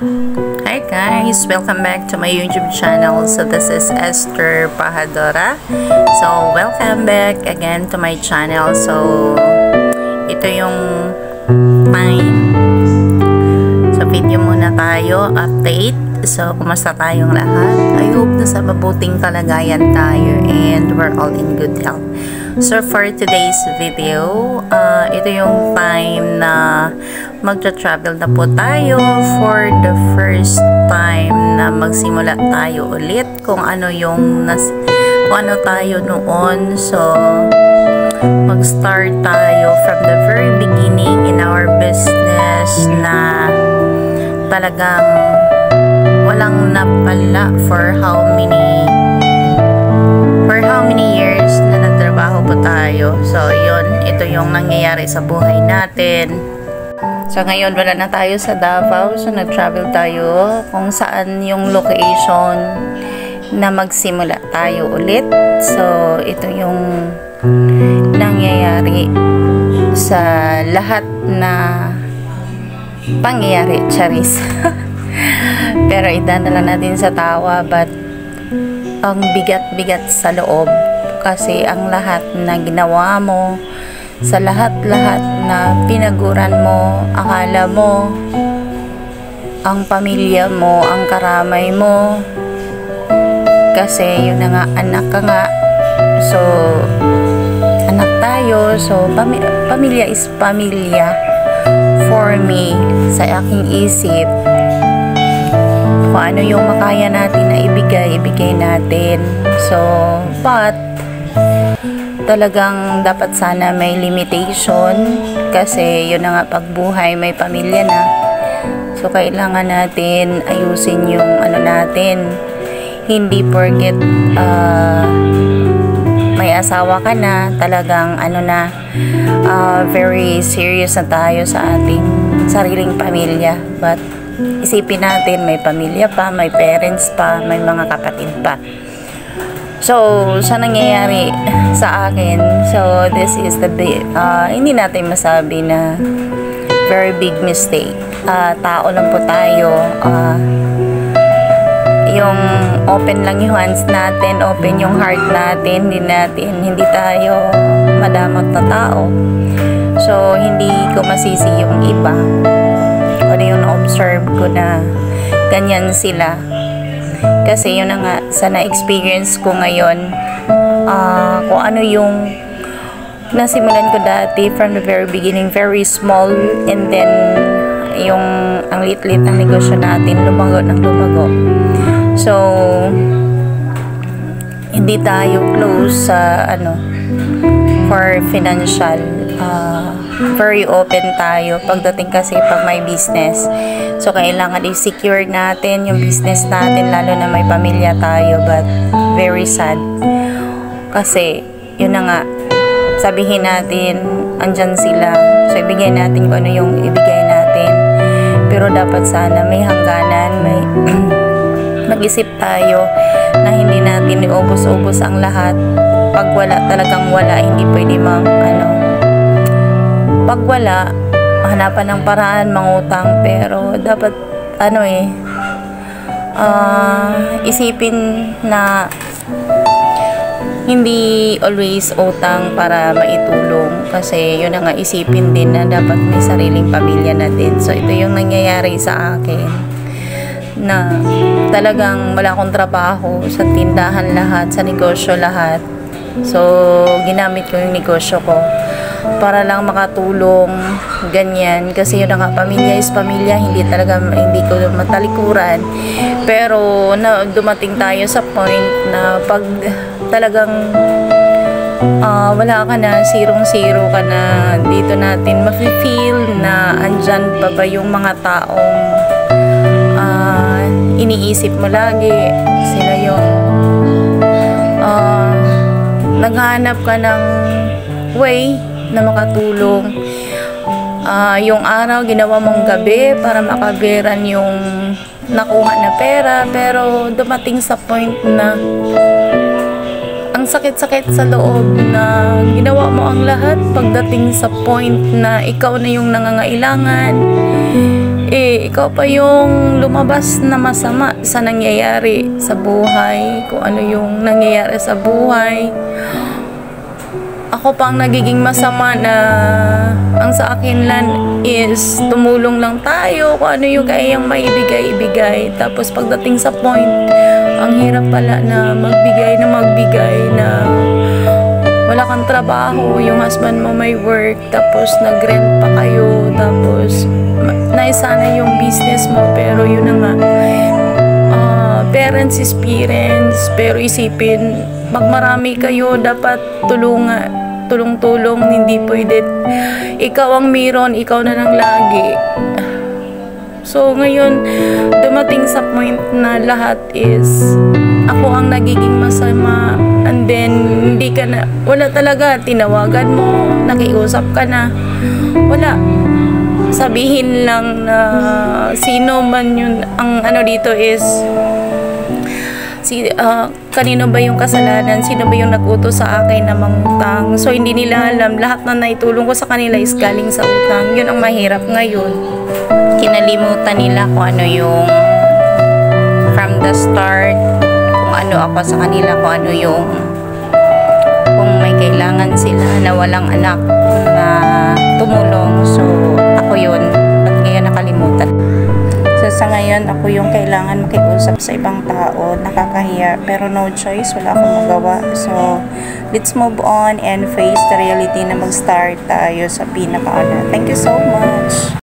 Hi guys! Welcome back to my YouTube channel. So this is Esther Pahadora. So welcome back again to my channel. So ito yung time. So video muna tayo, update. So kumusta tayong lahat? I hope na sa mabuting kalagayan tayo and we're all in good health. So for today's video, ito yung time na magtra-travel na po tayo for the first time na magsimula tayo ulit kung ano tayo noon. So mag-start tayo from the very beginning in our business na talagang walang napala for how many years na nagtrabaho po tayo. So yun, ito yung nangyayari sa buhay natin. So ngayon wala na tayo sa Davao, so nag-travel tayo kung saan yung location na magsimula tayo ulit. So ito yung nangyayari sa lahat na pangyayari, charis. Pero idadala natin sa tawa, but ang bigat-bigat sa loob kasi ang lahat na ginawa mo, sa lahat-lahat na pinaguran mo, akala mo ang pamilya mo, ang karamay mo, kasi yun na nga, anak ka nga. So anak tayo, so pamilya is pamilya for me. Sa aking isip, kung ano yung makaya natin na ibigay natin. So but talagang dapat sana may limitation kasi yun na nga, pagbuhay may pamilya na, so kailangan natin ayusin yung natin, hindi forget may asawa ka na, talagang very serious na tayo sa ating sariling pamilya, but isipin natin may pamilya pa, may parents pa, may mga kapatid pa. So, sa nangyayari sa akin, so this is the big, hindi natin masabi na very big mistake. Tao lang po tayo. Yung open lang yung hands natin, open yung heart natin, hindi tayo madamot na tao. So, hindi ko masisi yung iba. Ano yung na-observe ko na ganyan sila. Kasi yun na nga, sa na-experience ko ngayon, kung ano yung nasimulan ko dati from the very beginning, very small, and then yung ang lit-lit ng negosyo natin, lumago ng lumago. So hindi tayo close sa for financial, very open tayo pagdating kasi pag may business. So kailangan i-secure natin yung business natin, lalo na may pamilya tayo. But very sad kasi yun na nga, sabihin natin andyan sila, so ibigay natin kung ano yung ibigay natin, pero dapat sana may hangganan, may mag-isip tayo na hindi natin iubos-ubos ang lahat. Pag wala, talagang wala, hindi pwede pag wala, hanapan ng paraan, mangutang. Pero dapat isipin na hindi always utang para maitulong, kasi yun na nga, isipin din na dapat may sariling pamilya na din. So ito yung nangyayari sa akin, na talagang wala akong trabaho, sa tindahan lahat, sa negosyo lahat. So ginamit ko yung negosyo ko para lang makatulong, ganyan. Kasi yun na nga, pamilya is pamilya, hindi ko matalikuran. Pero dumating tayo sa point na pag talagang wala ka na, zero ka na, dito natin mafe-feel na andyan pa ba yung mga taong iniisip mo lagi. Sila yung naghahanap ka ng way na makatulong. Yung araw ginawa mong gabi para makaberan yung nakuha na pera, pero dumating sa point na ang sakit-sakit sa loob na ginawa mo ang lahat, pagdating sa point na ikaw na yung nangangailangan, ikaw pa yung lumabas na masama sa nangyayari sa buhay, kung ano yung nangyayari sa buhay. Ako pa ang nagiging masama na ang sa akin lang is tumulong lang tayo kung ano yung kayang maibigay-ibigay. Tapos pagdating sa point, ang hirap pala na magbigay na wala kang trabaho, yung husband mo may work, tapos nag-rent pa kayo, tapos naisana yung business mo, pero yun na nga, parents is parents, pero isipin, pag marami kayo, dapat tulong-tulong, hindi pwede ikaw ang meron, ikaw na lang lagi. So ngayon, dumating sa point na lahat is ako ang nagiging masama, and then hindi ka na, wala talaga, tinawagan mo, nakiusap ka na, wala, sabihin lang na sino man yun, ang ano dito is kanino ba yung kasalanan, sino ba yung nag-utos sa akin na mangutang. So hindi nila alam, lahat na naitulong ko sa kanila is galing sa utang. Yun ang mahirap ngayon, kinalimutan nila kung ano yung from the start, kung ano ako sa kanila, kung ano yung, kung may kailangan sila na walang anak na tumulong. So ako yun, ba't ngayon nakalimutan? So sa ngayon, ako yung kailangan makiusap sa ibang tao, nakakahiya, pero no choice, wala akong magawa. So let's move on and face the reality na mag-start tayo sa pinaka-ano. Thank you so much!